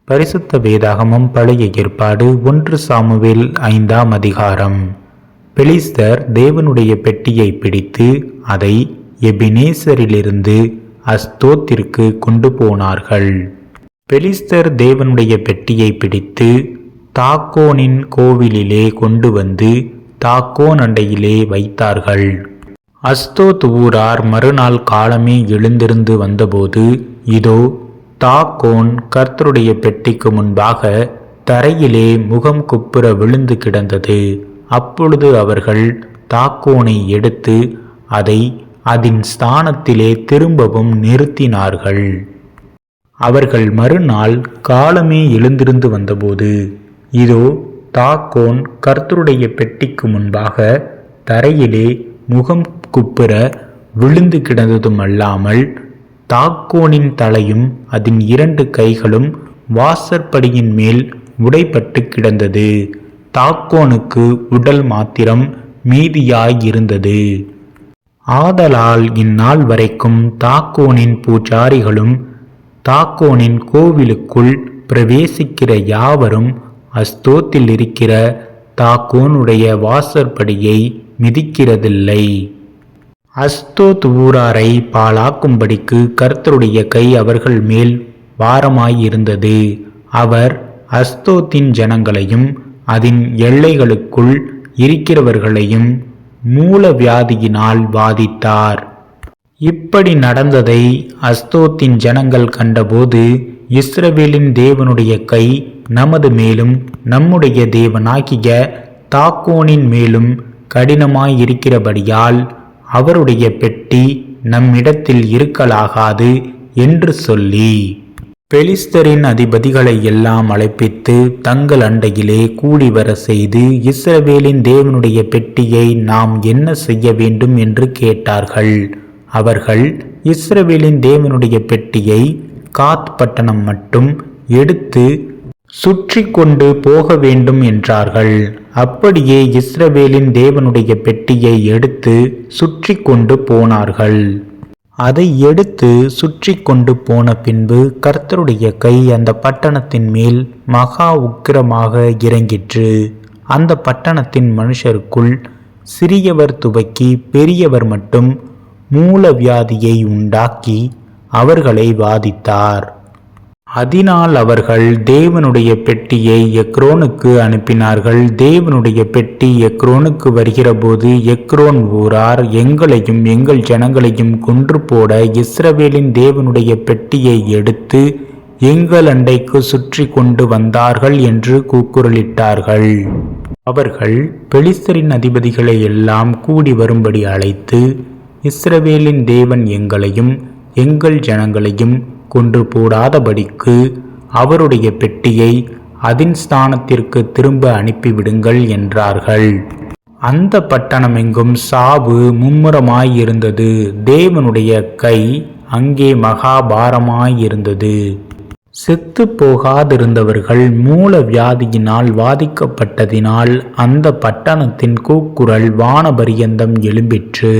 பரிசுத்த வேதாகமம் பழைய ஏற்பாடு 1 சாமுவேல் 5ஆம் அதிகாரம். பெலிஸ்தர் தேவனுடைய பெட்டியை பிடித்து அதை எபினேசரிலிருந்து அஸ்தோத்திற்கு கொண்டு போனார்கள். பெலிஸ்தர் தேவனுடைய பெட்டியை பிடித்து தாக்கோனின் கோவிலிலே கொண்டு வந்து தாக்கோன் அண்டையிலே வைத்தார்கள். அஸ்தோத் ஊரார் மறுநாள் காலமே எழுந்திருந்து வந்தபோது, இதோ தாக்கோன் கர்த்தருடைய பெட்டிக்கு முன்பாக தரையிலே முகம் குப்புற விழுந்து கிடந்தது. அப்பொழுது அவர்கள் தாக்கோனை எடுத்து அதை அதன் ஸ்தானத்திலே திரும்பவும் நிறுத்தினார்கள். அவர்கள் மறுநாள் காலமே எழுந்திருந்து வந்தபோது, இதோ தாக்கோன் கர்த்தருடைய பெட்டிக்கு முன்பாக தரையிலே முகம் குப்புற விழுந்து கிடந்ததும் அல்லாமல் தாக்கோனின் தலையும் அதன் 2 கைகளும் வாசற்படியின் மேல் உடைப்பட்டு கிடந்தது. தாக்கோனுக்கு உடல் மாத்திரம் மீதியாயிருந்தது. ஆதலால் இந்நாள் வரைக்கும் தாக்கோனின் பூஜாரிகளும் தாக்கோனின் கோவிலுக்குள் பிரவேசிக்கிற யாவரும் அஸ்தோத்தில் இருக்கிற தாக்கோனுடைய வாசற்படியை மிதிக்கிறதில்லை. அஸ்தோத் ஊராரை பாழாக்கும்படிக்கு கர்த்தருடைய கை அவர்கள் மேல் பாரமாயிருந்தது. அவர் அஸ்தோத்தின் ஜனங்களையும் அதன் எல்லைகளுக்குள் இருக்கிறவர்களையும் மூல வியாதியினால் வாதித்தார். இப்படி நடந்ததை அஸ்தோத்தின் ஜனங்கள் கண்டபோது, இஸ்ரவேலின் தேவனுடைய கை நமது மேலும் நம்முடைய தேவனாகிய தாக்கோனின் மேலும் கடினமாயிருக்கிறபடியால் அவருடைய பெட்டி நம்மிடத்தில் இருக்கலாகாது என்று சொல்லி பெலிஸ்தரின் அதிபதிகளை எல்லாம் அழைப்பித்து தங்கள் அண்டையிலே கூடி வர செய்து, இஸ்ரவேலின் தேவனுடைய பெட்டியை நாம் என்ன செய்ய வேண்டும் என்று கேட்டார்கள். அவர்கள் இஸ்ரவேலின் தேவனுடைய பெட்டியை காத் பட்டணம் மட்டும் எடுத்து சுற்றி கொண்டு போக வேண்டும் என்றார்கள். அப்படியே இஸ்ரவேலின் தேவனுடைய பெட்டியை எடுத்து சுற்றி கொண்டு போனார்கள். அதை எடுத்து சுற்றி கொண்டு போன பின்பு கர்த்தருடைய கை அந்த பட்டணத்தின் மேல் மகா உக்கிரமாக இறங்கிற்று. அந்த பட்டணத்தின் மனுஷருக்குள் சிறியவர் துவக்கி பெரியவர் மட்டும் மூல வியாதியை உண்டாக்கி அவர்களை வாதித்தார். அதனால் அவர்கள் தேவனுடைய பெட்டியை எக்ரோனுக்கு அனுப்பினார்கள். தேவனுடைய பெட்டி எக்ரோனுக்கு வருகிறபோது எக்ரோன் ஊரார் எங்களையும் எங்கள் ஜனங்களையும் கொன்று போட இஸ்ரவேலின் தேவனுடைய பெட்டியை எடுத்து எங்கள் அண்டைக்கு சுற்றி கொண்டு வந்தார்கள் என்று கூக்குரலிட்டார்கள். அவர்கள் பெலிஸ்தரின் அதிபதிகளை எல்லாம் கூடி வரும்படி அழைத்து, இஸ்ரவேலின் தேவன் எங்களையும் எங்கள் ஜனங்களையும் கொன்று போடாதபடிக்கு அவருடைய பெட்டியை அதன் ஸ்தானத்திற்கு திரும்ப அனுப்பிவிடுங்கள் என்றார்கள். அந்த பட்டணமெங்கும் சாவு மும்முரமாயிருந்தது. தேவனுடைய கை அங்கே மகாபாரமாயிருந்தது. செத்து போகாதிருந்தவர்கள் மூல வியாதியினால் வாதிக்கப்பட்டதினால் அந்த பட்டணத்தின் கூக்குரல் வானபரியந்தம் எழும்பிற்று.